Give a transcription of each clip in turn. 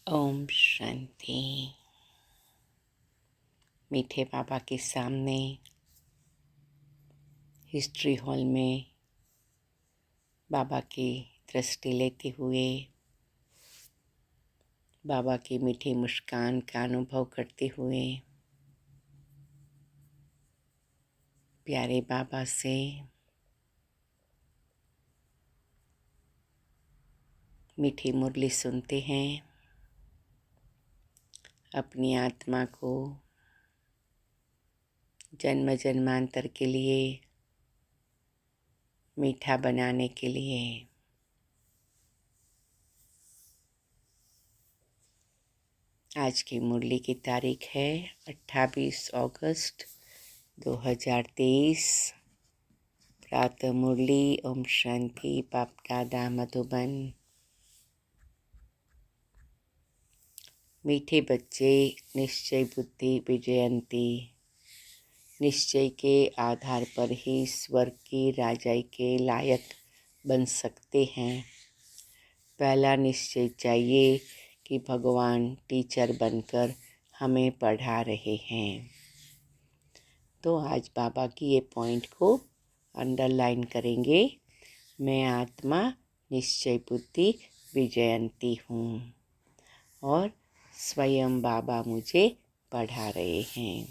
ओम शांति। मीठे बाबा के सामने हिस्ट्री हॉल में बाबा की दृष्टि लेते हुए बाबा की मीठी मुस्कान का अनुभव करते हुए प्यारे बाबा से मीठी मुरली सुनते हैं। अपनी आत्मा को जन्म जन्मांतर के लिए मीठा बनाने के लिए आज की मुरली की तारीख है 28 अगस्त 2023। प्रातः मुरली। ओम शांति। बाप दादा मधुबन। मीठे बच्चे, निश्चय बुद्धि विजयंती। निश्चय के आधार पर ही स्वर्ग की राजाई के लायक बन सकते हैं। पहला निश्चय चाहिए कि भगवान टीचर बनकर हमें पढ़ा रहे हैं। तो आज बाबा की ये पॉइंट को अंडरलाइन करेंगे। मैं आत्मा निश्चय बुद्धि विजयंती हूँ और स्वयं बाबा मुझे पढ़ा रहे हैं।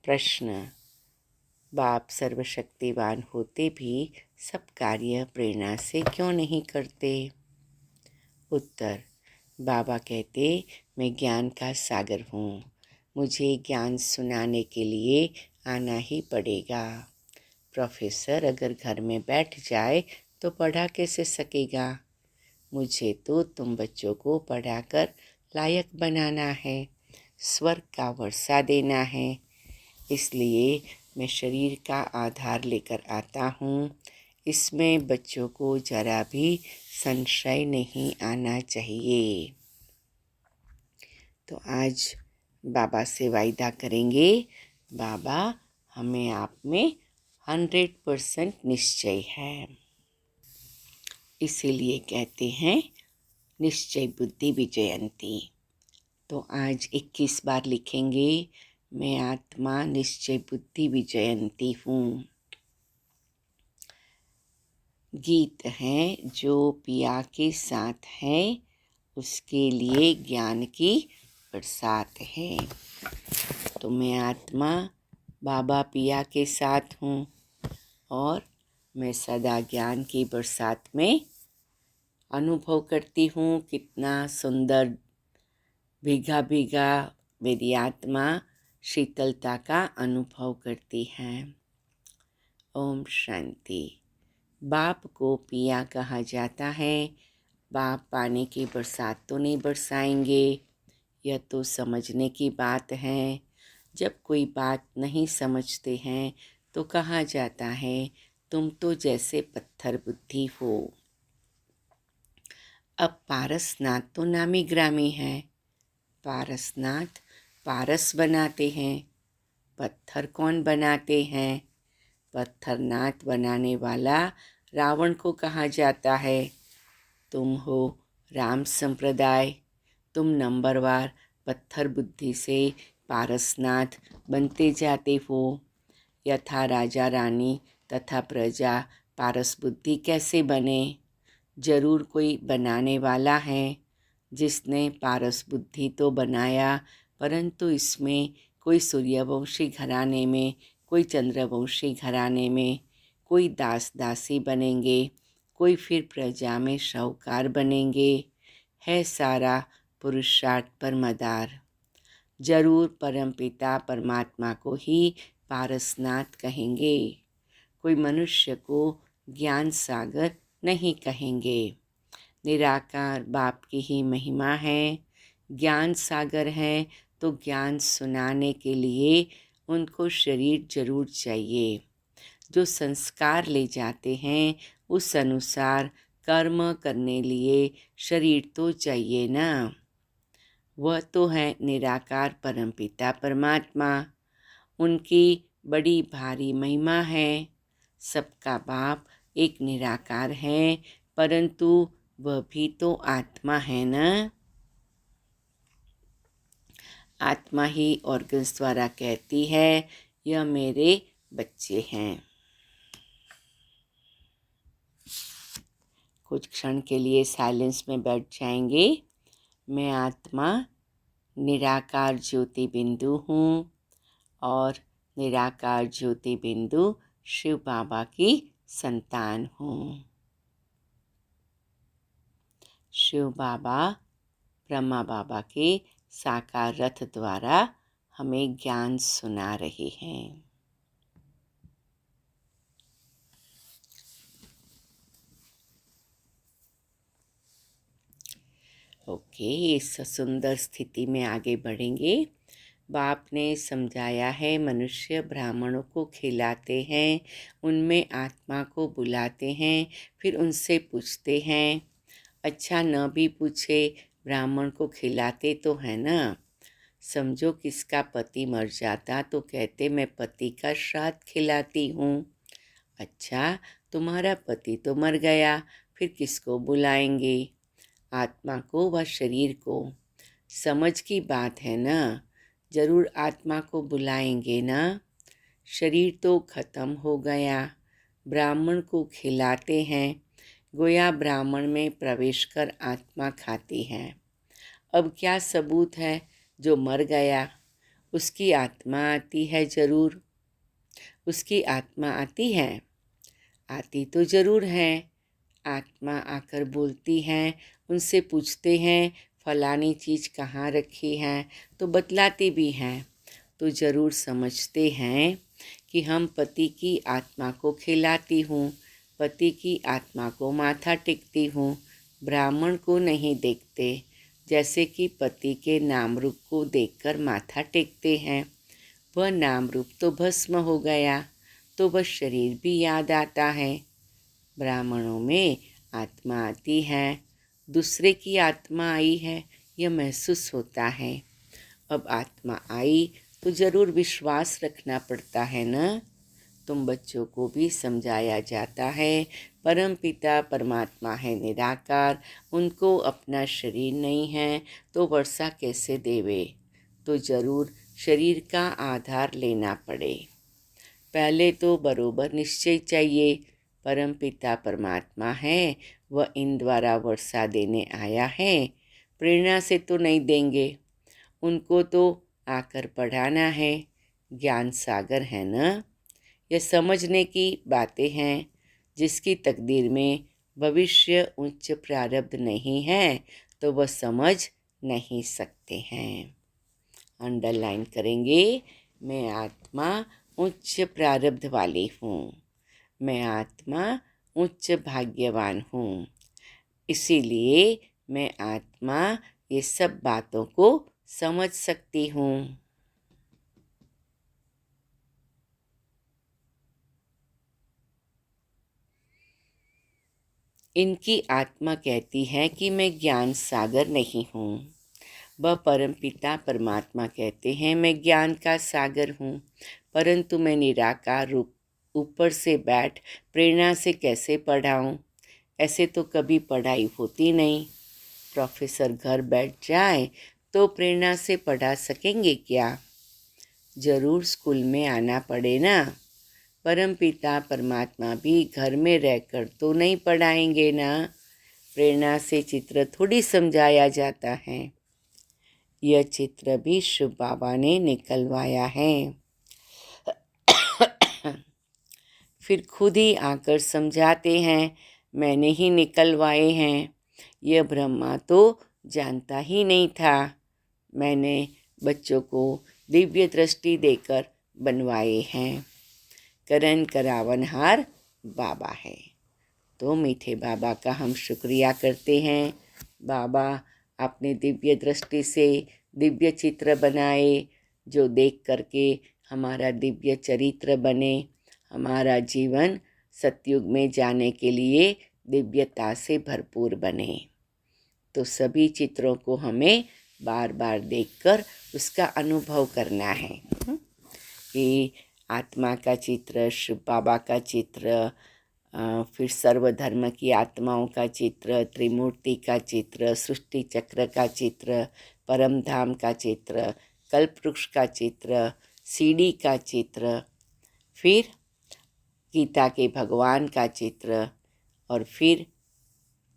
प्रश्न: बाप सर्वशक्तिवान होते भी सब कार्य प्रेरणा से क्यों नहीं करते? उत्तर: बाबा कहते, मैं ज्ञान का सागर हूँ, मुझे ज्ञान सुनाने के लिए आना ही पड़ेगा। प्रोफेसर अगर घर में बैठ जाए तो पढ़ा कैसे सकेगा? मुझे तो तुम बच्चों को पढ़ाकर लायक बनाना है, स्वर्ग का वर्षा देना है। इसलिए मैं शरीर का आधार लेकर आता हूँ। इसमें बच्चों को जरा भी संशय नहीं आना चाहिए। तो आज बाबा से वायदा करेंगे, बाबा हमें आप में 100% निश्चय है। इसीलिए कहते हैं निश्चय बुद्धि विजयंती। तो आज 21 बार लिखेंगे, मैं आत्मा निश्चय बुद्धि विजयंती हूँ। गीत है, जो पिया के साथ है उसके लिए ज्ञान की बरसात है। तो मैं आत्मा बाबा पिया के साथ हूँ और मैं सदा ज्ञान की बरसात में अनुभव करती हूँ। कितना सुंदर भीगा भीगा मेरी आत्मा शीतलता का अनुभव करती है। ओम शांति। बाप को पिया कहा जाता है। बाप पानी की बरसात तो नहीं बरसाएंगे, यह तो समझने की बात है। जब कोई बात नहीं समझते हैं तो कहा जाता है, तुम तो जैसे पत्थर बुद्धि हो। अब पारसनाथ तो नामी ग्रामी है। पारसनाथ पारस बनाते हैं, पत्थर कौन बनाते हैं? पत्थरनाथ बनाने वाला रावण को कहा जाता है, तुम हो राम संप्रदाय, तुम नंबरवार पत्थर बुद्धि से पारसनाथ बनते जाते हो। यथा राजा रानी तथा प्रजा पारस बुद्धि कैसे बने? जरूर कोई बनाने वाला है जिसने पारस बुद्धि तो बनाया, परंतु इसमें कोई सूर्यवंशी घराने में, कोई चंद्रवंशी घराने में, कोई दास दासी बनेंगे, कोई फिर प्रजा में शाहूकार बनेंगे। है सारा पुरुषार्थ पर मदार। जरूर परमपिता परमात्मा को ही पारसनाथ कहेंगे। कोई मनुष्य को ज्ञान सागर नहीं कहेंगे। निराकार बाप की ही महिमा है। ज्ञान सागर है तो ज्ञान सुनाने के लिए उनको शरीर जरूर चाहिए। जो संस्कार ले जाते हैं उस अनुसार कर्म करने लिए शरीर तो चाहिए ना। वह तो है निराकार परमपिता परमात्मा। उनकी बड़ी भारी महिमा है। सबका बाप एक निराकार है, परंतु वह भी तो आत्मा है ना। आत्मा ही ऑर्गन्स द्वारा कहती है यह मेरे बच्चे हैं। कुछ क्षण के लिए साइलेंस में बैठ जाएंगे। मैं आत्मा निराकार ज्योति बिंदु हूँ और निराकार ज्योति बिंदु शिव बाबा की संतान हूँ। शिव बाबा ब्रह्मा बाबा के साकार रथ द्वारा हमें ज्ञान सुना रहे हैं। ओके, इस सुंदर स्थिति में आगे बढ़ेंगे। बाप ने समझाया है मनुष्य ब्राह्मणों को खिलाते हैं, उनमें आत्मा को बुलाते हैं, फिर उनसे पूछते हैं। अच्छा न भी पूछे, ब्राह्मण को खिलाते तो है ना। समझो किसका पति मर जाता तो कहते मैं पति का श्राद्ध खिलाती हूँ। अच्छा तुम्हारा पति तो मर गया, फिर किसको बुलाएंगे? आत्मा को व शरीर को। समझ की बात है ना, जरूर आत्मा को बुलाएंगे ना। शरीर तो खत्म हो गया, ब्राह्मण को खिलाते हैं, गोया ब्राह्मण में प्रवेश कर आत्मा खाती है। अब क्या सबूत है? जो मर गया उसकी आत्मा आती है जरूर। उसकी आत्मा आती है, आती तो जरूर है। आत्मा आकर बोलती हैं, उनसे पूछते हैं फलानी चीज़ कहाँ रखी है तो बतलाती भी हैं। तो ज़रूर समझते हैं कि हम पति की आत्मा को खिलाती हूँ, पति की आत्मा को माथा टेकती हूँ, ब्राह्मण को नहीं देखते। जैसे कि पति के नाम रूप को देखकर माथा टेकते हैं, वह नाम रूप तो भस्म हो गया तो वह शरीर भी याद आता है। ब्राह्मणों में आत्मा आती है, दूसरे की आत्मा आई है यह महसूस होता है। अब आत्मा आई तो ज़रूर विश्वास रखना पड़ता है ना। तुम बच्चों को भी समझाया जाता है परम पिता परमात्मा है निराकार, उनको अपना शरीर नहीं है तो वर्षा कैसे देवे। तो ज़रूर शरीर का आधार लेना पड़े। पहले तो बरोबर निश्चय चाहिए, परम पिता परमात्मा है, वह इन द्वारा वर्षा देने आया है, प्रेरणा से तो नहीं देंगे। उनको तो आकर पढ़ाना है, ज्ञान सागर है ना। यह समझने की बातें हैं। जिसकी तकदीर में भविष्य उच्च प्रारब्ध नहीं है तो वह समझ नहीं सकते हैं। अंडरलाइन करेंगे, मैं आत्मा उच्च प्रारब्ध वाली हूँ, मैं आत्मा उच्च भाग्यवान हूँ, इसीलिए मैं आत्मा ये सब बातों को समझ सकती हूँ। इनकी आत्मा कहती है कि मैं ज्ञान सागर नहीं हूँ। वह परमपिता परमात्मा कहते हैं मैं ज्ञान का सागर हूँ, परंतु मैं निराकार रूप ऊपर से बैठ प्रेरणा से कैसे पढ़ाऊँ। ऐसे तो कभी पढ़ाई होती नहीं। प्रोफेसर घर बैठ जाए तो प्रेरणा से पढ़ा सकेंगे क्या? ज़रूर स्कूल में आना पड़े ना। परमपिता परमात्मा भी घर में रहकर तो नहीं पढ़ाएंगे ना। प्रेरणा से चित्र थोड़ी समझाया जाता है। यह चित्र भी शिव बाबा ने निकलवाया है। फिर खुद ही आकर समझाते हैं मैंने ही निकलवाए हैं। यह ब्रह्मा तो जानता ही नहीं था। मैंने बच्चों को दिव्य दृष्टि देकर बनवाए हैं। करन करावनहार बाबा है। तो मीठे बाबा का हम शुक्रिया करते हैं। बाबा आपने दिव्य दृष्टि से दिव्य चित्र बनाए, जो देख करके हमारा दिव्य चरित्र बने, हमारा जीवन सतयुग में जाने के लिए दिव्यता से भरपूर बने। तो सभी चित्रों को हमें बार बार देखकर उसका अनुभव करना है कि आत्मा का चित्र, शिव बाबा का चित्र, फिर सर्वधर्म की आत्माओं का चित्र, त्रिमूर्ति का चित्र, सृष्टि चक्र का चित्र, परम धाम का चित्र, कल्प वृक्ष का चित्र, सीढ़ी का चित्र, फिर गीता के भगवान का चित्र, और फिर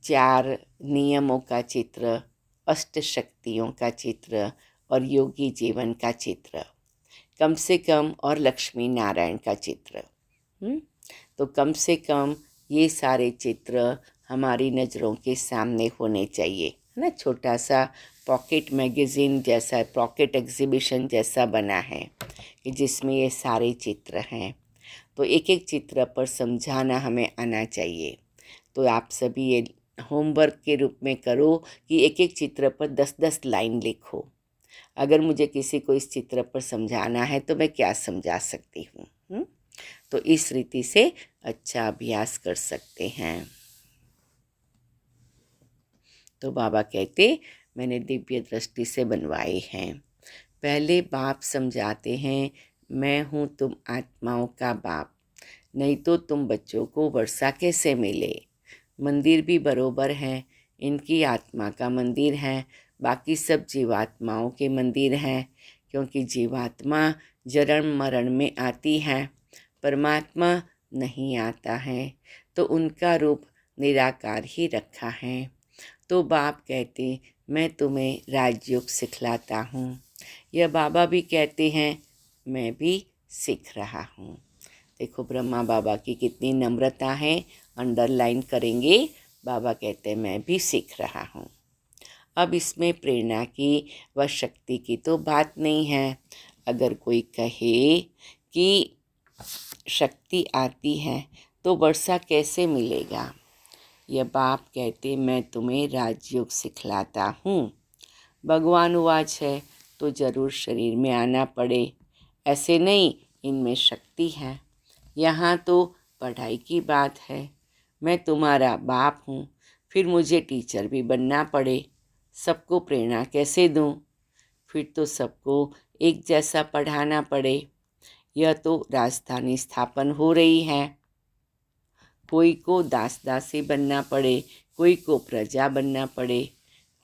4 नियमों का चित्र, अष्ट शक्तियों का चित्र और योगी जीवन का चित्र, कम से कम, और लक्ष्मी नारायण का चित्र। तो कम से कम ये सारे चित्र हमारी नज़रों के सामने होने चाहिए, है ना। छोटा सा पॉकेट मैगज़ीन जैसा, पॉकेट एग्जीबिशन जैसा बना है कि जिसमें ये सारे चित्र हैं। तो एक एक चित्र पर समझाना हमें आना चाहिए। तो आप सभी ये होमवर्क के रूप में करो कि एक एक चित्र पर 10-10 लाइन लिखो। अगर मुझे किसी को इस चित्र पर समझाना है तो मैं क्या समझा सकती हूँ। तो इस रीति से अच्छा अभ्यास कर सकते हैं। तो बाबा कहते, मैंने दिव्य दृष्टि से बनवाए हैं। पहले बाप समझाते हैं, मैं हूँ तुम आत्माओं का बाप, नहीं तो तुम बच्चों को वर्षा कैसे मिले। मंदिर भी बरोबर हैं, इनकी आत्मा का मंदिर है, बाकी सब जीवात्माओं के मंदिर हैं, क्योंकि जीवात्मा जन्म मरण में आती है, परमात्मा नहीं आता है, तो उनका रूप निराकार ही रखा है। तो बाप कहते, मैं तुम्हें राजयोग सिखलाता हूँ। यह बाबा भी कहते हैं, मैं भी सीख रहा हूँ। देखो ब्रह्मा बाबा की कितनी नम्रता है, अंडरलाइन करेंगे। बाबा कहते हैं, मैं भी सीख रहा हूँ। अब इसमें प्रेरणा की व शक्ति की तो बात नहीं है। अगर कोई कहे कि शक्ति आती है तो वर्षा कैसे मिलेगा, यह बाप कहते, मैं तुम्हें राजयोग सिखलाता हूँ। भगवान वाच है तो जरूर शरीर में आना पड़े, ऐसे नहीं, इनमें शक्ति है। यहाँ तो पढ़ाई की बात है। मैं तुम्हारा बाप हूँ, फिर मुझे टीचर भी बनना पड़े, सबको प्रेरणा कैसे दूँ। फिर तो सबको एक जैसा पढ़ाना पड़े। यह तो राजधानी स्थापन हो रही है, कोई को दास दासी बनना पड़े, कोई को प्रजा बनना पड़े।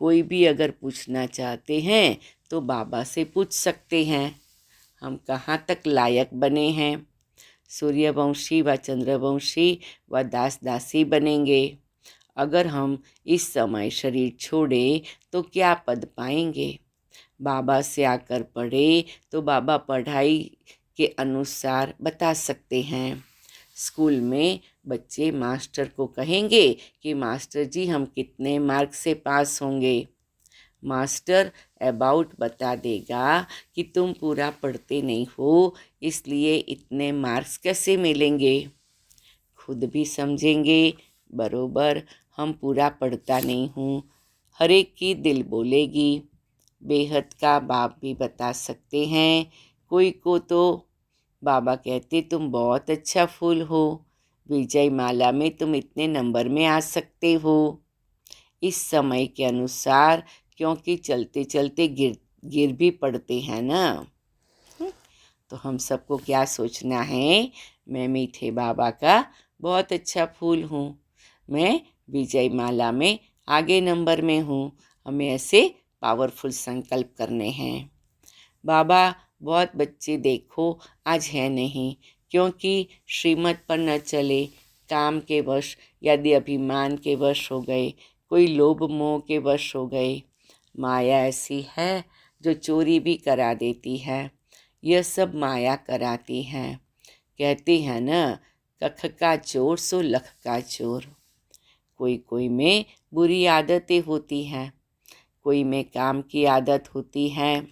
कोई भी अगर पूछना चाहते हैं तो बाबा से पूछ सकते हैं, हम कहाँ तक लायक बने हैं। सूर्यवंशी व चंद्रवंशी व दास दासी बनेंगे। अगर हम इस समय शरीर छोड़े तो क्या पद पाएंगे। बाबा से आकर पढ़े तो बाबा पढ़ाई के अनुसार बता सकते हैं। स्कूल में बच्चे मास्टर को कहेंगे कि मास्टर जी हम कितने मार्क से पास होंगे। मास्टर अबाउट बता देगा कि तुम पूरा पढ़ते नहीं हो, इसलिए इतने मार्क्स कैसे मिलेंगे। खुद भी समझेंगे, बरोबर हम पूरा पढ़ता नहीं हूँ। हर एक की दिल बोलेगी। बेहद का बाप भी बता सकते हैं। कोई को तो बाबा कहते, तुम बहुत अच्छा फूल हो, विजय माला में तुम इतने नंबर में आ सकते हो। इस समय के अनुसार, क्योंकि चलते चलते गिर भी पड़ते हैं ना। तो हम सबको क्या सोचना है, मैं मीठे बाबा का बहुत अच्छा फूल हूँ, मैं विजय माला में आगे नंबर में हूँ। हमें ऐसे पावरफुल संकल्प करने हैं। बाबा बहुत बच्चे देखो आज है नहीं, क्योंकि श्रीमत पर न चले, काम के वश, यदि अभिमान के वश हो गए, कोई लोभ मोह के वश हो गए। माया ऐसी है जो चोरी भी करा देती है। यह सब माया कराती है। कहते हैं न, कख का चोर सो लख का चोर। कोई कोई में बुरी आदतें होती हैं, कोई में काम की आदत होती है।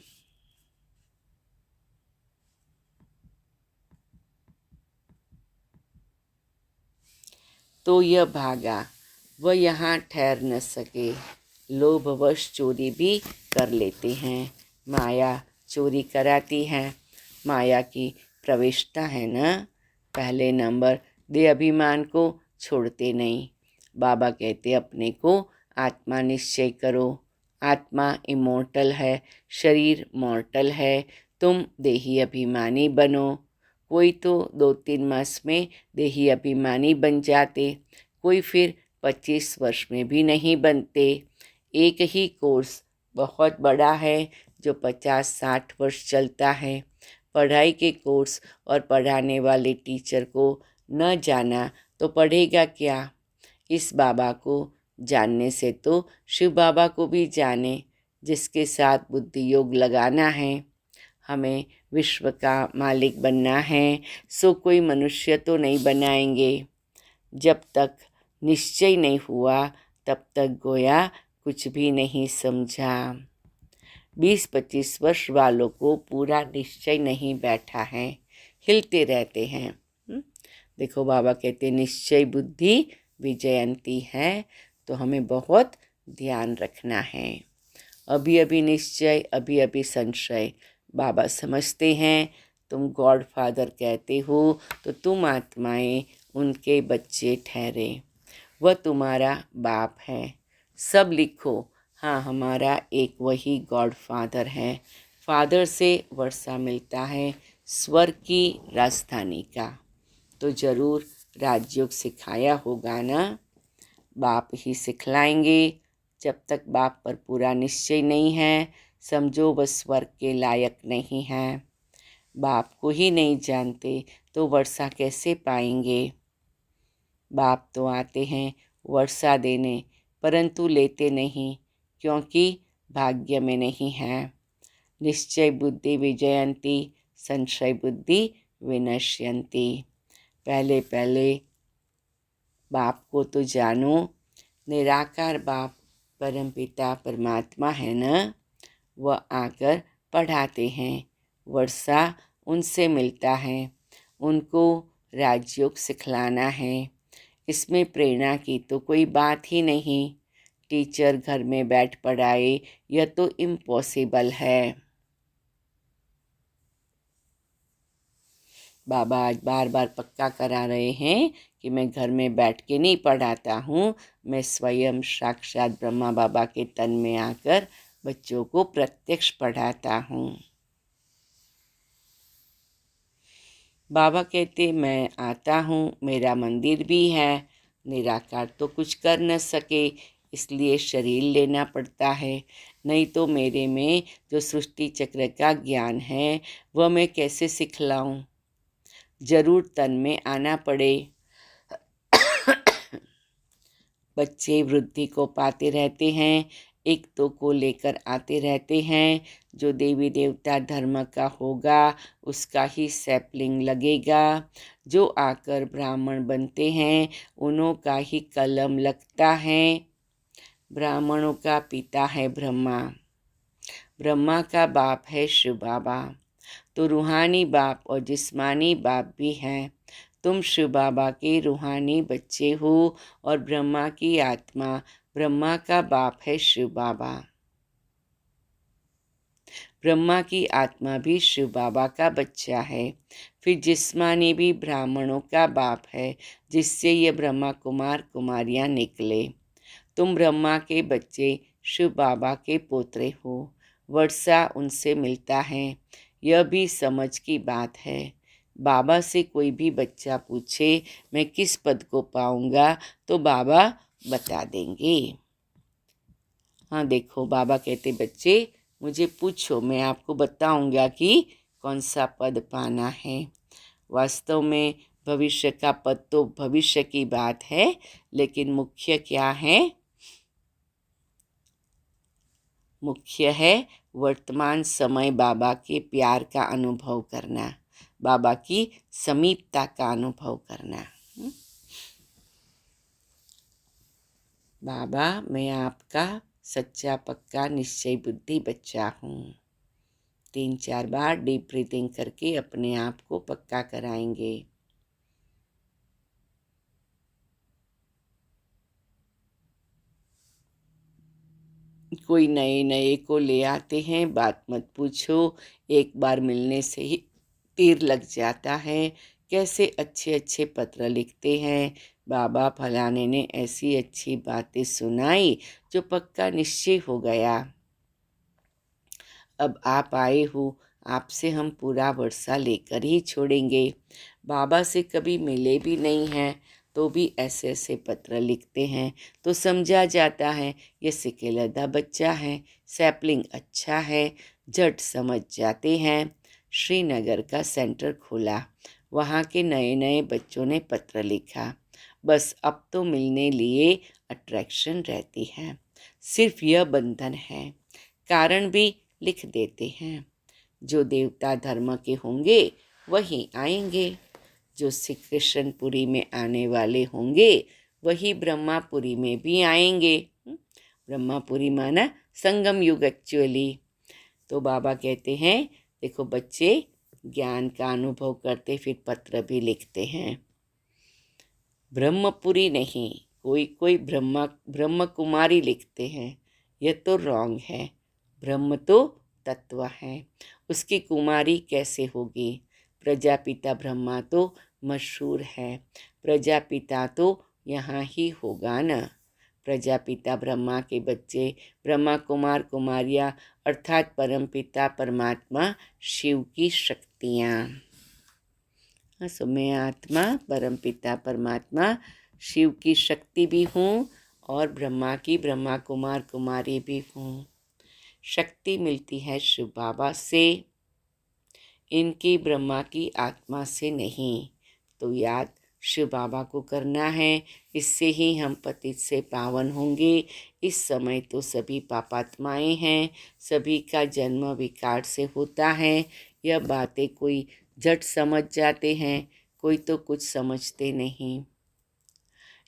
तो यह भागा, वह यहाँ ठहर न सके। लोभवश चोरी भी कर लेते हैं। माया चोरी कराती है। माया की प्रविष्टा है न। पहले नंबर दे अभिमान को छोड़ते नहीं। बाबा कहते अपने को आत्मा निश्चय करो। आत्मा इमोर्टल है, शरीर मॉर्टल है। तुम देही अभिमानी बनो। कोई तो 2-3 मास में देही अभिमानी बन जाते, कोई फिर 25 वर्ष में भी नहीं बनते। एक ही कोर्स बहुत बड़ा है जो 50-60 वर्ष चलता है, पढ़ाई के कोर्स और पढ़ाने वाले टीचर को न जाना तो पढ़ेगा क्या। इस बाबा को जानने से तो शिव बाबा को भी जाने, जिसके साथ बुद्धि योग लगाना है। हमें विश्व का मालिक बनना है, सो कोई मनुष्य तो नहीं बनाएंगे। जब तक निश्चय नहीं हुआ तब तक गोया कुछ भी नहीं समझा। 20-25 वर्ष वालों को पूरा निश्चय नहीं बैठा है, हिलते रहते हैं। देखो बाबा कहते निश्चय बुद्धि विजयंती है, तो हमें बहुत ध्यान रखना है। अभी अभी निश्चय, अभी अभी संशय। बाबा समझते हैं तुम गॉड फादर कहते हो तो तुम आत्माएं उनके बच्चे ठहरे, वह तुम्हारा बाप है। सब लिखो, हाँ हमारा एक वही गॉड फादर है। फादर से वर्षा मिलता है स्वर्ग की राजधानी का, तो ज़रूर राजयोग सिखाया होगा ना। बाप ही सिखलाएंगे। जब तक बाप पर पूरा निश्चय नहीं है, समझो वह स्वर्ग के लायक नहीं है। बाप को ही नहीं जानते तो वर्षा कैसे पाएंगे। बाप तो आते हैं वर्षा देने, परंतु लेते नहीं, क्योंकि भाग्य में नहीं है। निश्चय बुद्धि विजयंती, संशय बुद्धि विनश्यंती। पहले पहले बाप को तो जानो। निराकार बाप परमपिता परमात्मा है न, वह आकर पढ़ाते हैं। वर्षा उनसे मिलता है, उनको राजयोग सिखलाना है। इसमें प्रेरणा की तो कोई बात ही नहीं। टीचर घर में बैठ पढ़ाए, यह तो इम्पॉसिबल है। बाबा आज बार बार पक्का करा रहे हैं कि मैं घर में बैठ के नहीं पढ़ाता हूँ, मैं स्वयं साक्षात ब्रह्मा बाबा के तन में आकर बच्चों को प्रत्यक्ष पढ़ाता हूँ। बाबा कहते मैं आता हूँ, मेरा मंदिर भी है। निराकार तो कुछ कर न सके, इसलिए शरीर लेना पड़ता है। नहीं तो मेरे में जो सृष्टि चक्र का ज्ञान है वह मैं कैसे सिखलाऊं। जरूर तन में आना पड़े। बच्चे वृद्धि को पाते रहते हैं, एक तो को लेकर आते रहते हैं। जो देवी देवता धर्म का होगा उसका ही सैपलिंग लगेगा। जो आकर ब्राह्मण बनते हैं उन्हों का ही कलम लगता है। ब्राह्मणों का पिता है ब्रह्मा, ब्रह्मा का बाप है शिव बाबा, तो रूहानी बाप और जिस्मानी बाप भी हैं। तुम शिव बाबा के रूहानी बच्चे हो और ब्रह्मा की आत्मा, ब्रह्मा का बाप है शिव बाबा। ब्रह्मा की आत्मा भी शिव बाबा का बच्चा है। फिर जिस्मानी भी ब्राह्मणों का बाप है, जिससे ये ब्रह्मा कुमार कुमारियाँ निकले। तुम ब्रह्मा के बच्चे शिव बाबा के पोतरे हो। वर्षा उनसे मिलता है, यह भी समझ की बात है। बाबा से कोई भी बच्चा पूछे मैं किस पद को पाऊंगा तो बाबा बता देंगे। हाँ देखो बाबा कहते बच्चे मुझे पूछो, मैं आपको बताऊंगा कि कौन सा पद पाना है। वास्तव में भविष्य का पद तो भविष्य की बात है, लेकिन मुख्य क्या है? मुख्य है वर्तमान समय बाबा के प्यार का अनुभव करना, बाबा की समीपता का अनुभव करना। बाबा मैं आपका सच्चा पक्का निश्चय बुद्धि बच्चा हूँ। 3-4 बार डीप ब्रीथिंग करके अपने आप को पक्का कराएंगे। कोई नए नए को ले आते हैं, बात मत पूछो, एक बार मिलने से ही तीर लग जाता है। कैसे अच्छे अच्छे पत्र लिखते हैं। बाबा फलाने ने ऐसी अच्छी बातें सुनाई जो पक्का निश्चय हो गया। अब आप आए हो, आपसे हम पूरा वर्षा लेकर ही छोड़ेंगे। बाबा से कभी मिले भी नहीं हैं, तो भी ऐसे ऐसे पत्र लिखते हैं तो समझा जाता है ये सिकेलदा बच्चा है, सैपलिंग अच्छा है, झट समझ जाते हैं। श्रीनगर का सेंटर खोला, वहाँ के नए नए बच्चों ने पत्र लिखा। बस अब तो मिलने लिए अट्रैक्शन रहती है, सिर्फ यह बंधन है। कारण भी लिख देते हैं, जो देवता धर्म के होंगे वही आएंगे, जो श्री कृष्णपुरी में आने वाले होंगे वही ब्रह्मापुरी में भी आएंगे। ब्रह्मापुरी माना संगम युग एक्चुअली। तो बाबा कहते हैं देखो बच्चे ज्ञान का अनुभव करते फिर पत्र भी लिखते हैं। ब्रह्मपुरी नहीं, कोई कोई ब्रह्म कुमारी लिखते हैं, यह तो रॉन्ग है। ब्रह्म तो तत्व है, उसकी कुमारी कैसे होगी? प्रजापिता ब्रह्मा तो मशहूर है, प्रजापिता तो यहाँ ही होगा ना। प्रजापिता ब्रह्मा के बच्चे ब्रह्मा कुमार कुमारियाँ अर्थात परमपिता परमात्मा शिव की शक्तियाँ। सो मैं आत्मा परमपिता परमात्मा शिव की शक्ति भी हूँ और ब्रह्मा की ब्रह्मा कुमार कुमारी भी हूँ। शक्ति मिलती है शिव बाबा से, इनकी ब्रह्मा की आत्मा से नहीं। तो याद शिव बाबा को करना है, इससे ही हम पतित से पावन होंगे। इस समय तो सभी पापात्माएं हैं, सभी का जन्म विकार से होता है। यह बातें कोई झट समझ जाते हैं, कोई तो कुछ समझते नहीं।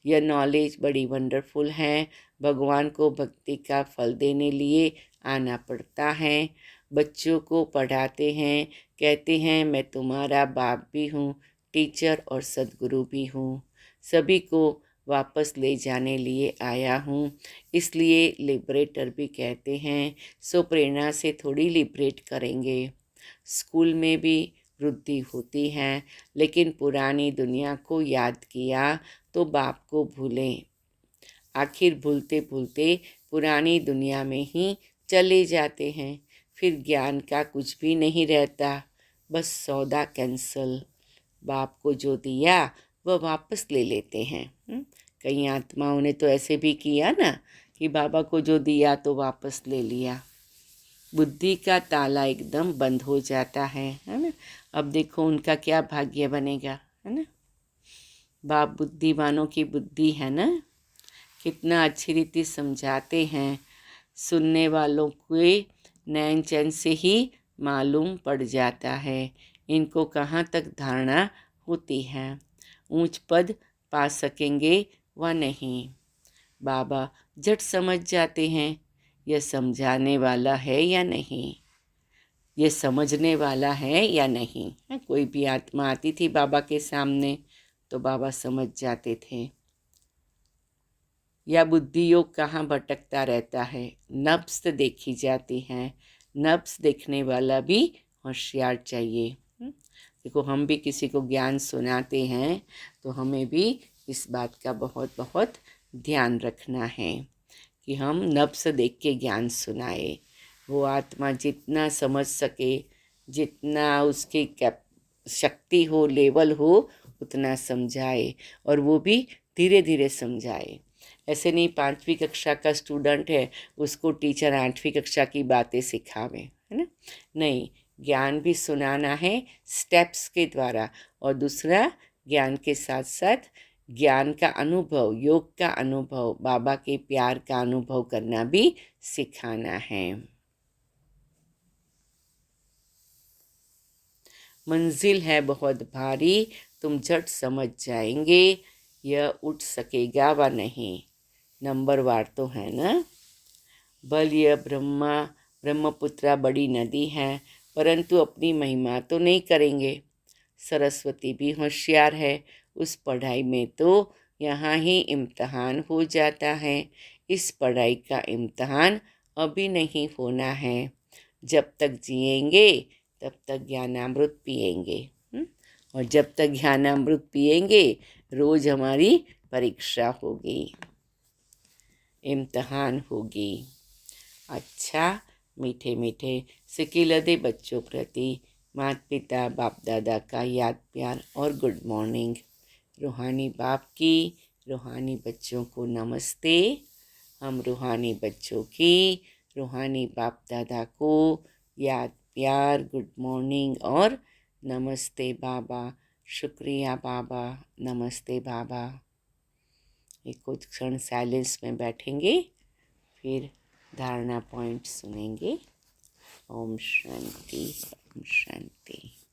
यह नॉलेज बड़ी वंडरफुल है। भगवान को भक्ति का फल देने लिए आना पड़ता है। बच्चों को पढ़ाते हैं, कहते हैं मैं तुम्हारा बाप भी हूँ, टीचर और सद्गुरु भी हूँ, सभी को वापस ले जाने लिए आया हूँ, इसलिए लिबरेटर भी कहते हैं। सो प्रेरणा से थोड़ी लिबरेट करेंगे। स्कूल में भी वृद्धि होती है, लेकिन पुरानी दुनिया को याद किया तो बाप को भूलें। आखिर भूलते भूलते पुरानी दुनिया में ही चले जाते हैं, फिर ज्ञान का कुछ भी नहीं रहता, बस सौदा कैंसल। बाप को जो दिया वह वापस ले लेते हैं। कई आत्माओं ने तो ऐसे भी किया ना कि बाबा को जो दिया तो वापस ले लिया। बुद्धि का ताला एकदम बंद हो जाता है ना। अब देखो उनका क्या भाग्य बनेगा, है ना। बाप बुद्धिमानों की बुद्धि है ना, कितना अच्छी रीति समझाते हैं। सुनने वालों के नैन चैन से ही मालूम पड़ जाता है इनको कहाँ तक धारणा होती है, ऊंच पद पा सकेंगे व नहीं। बाबा झट समझ जाते हैं यह समझाने वाला है या नहीं, ये समझने वाला है या नहीं। कोई भी आत्मा आती थी बाबा के सामने तो बाबा समझ जाते थे। या बुद्धि योग कहाँ भटकता रहता है, नब्स देखी जाती हैं। नब्स देखने वाला भी होशियार चाहिए। देखो हम भी किसी को ज्ञान सुनाते हैं तो हमें भी इस बात का बहुत बहुत ध्यान रखना है कि हम नब्स देख के ज्ञान सुनाए। वो आत्मा जितना समझ सके, जितना उसकी शक्ति हो, लेवल हो, उतना समझाए, और वो भी धीरे धीरे समझाए। ऐसे नहीं 5वीं कक्षा का स्टूडेंट है उसको टीचर 8वीं कक्षा की बातें सिखावे, है ना। नहीं, ज्ञान भी सुनाना है स्टेप्स के द्वारा, और दूसरा ज्ञान के साथ साथ ज्ञान का अनुभव, योग का अनुभव, बाबा के प्यार का अनुभव करना भी सिखाना है। मंजिल है बहुत भारी, तुम झट समझ जाएंगे यह उठ सकेगा व नहीं। नंबरवार तो है ना। बल यह ब्रह्मपुत्रा बड़ी नदी है, परंतु अपनी महिमा तो नहीं करेंगे। सरस्वती भी होशियार है, उस पढ़ाई में तो यहाँ ही इम्तहान हो जाता है। इस पढ़ाई का इम्तहान अभी नहीं होना है। जब तक जिएंगे तब तक ज्ञानामृत पिएंगे, और जब तक ज्ञानामृत पिएंगे रोज़ हमारी परीक्षा होगी, इम्तहान होगी। अच्छा, मीठे मीठे सिकिलदे बच्चों प्रति माता पिता बाप दादा का याद प्यार और गुड मॉर्निंग। रूहानी बाप की रूहानी बच्चों को नमस्ते। हम रूहानी बच्चों की रूहानी बाप दादा को याद प्यार गुड मॉर्निंग और नमस्ते बाबा, शुक्रिया बाबा, नमस्ते बाबा। एक कुछ क्षण साइलेंस में बैठेंगे, फिर धारणा पॉइंट सुनेंगे। ओम शांति, ओम शांति।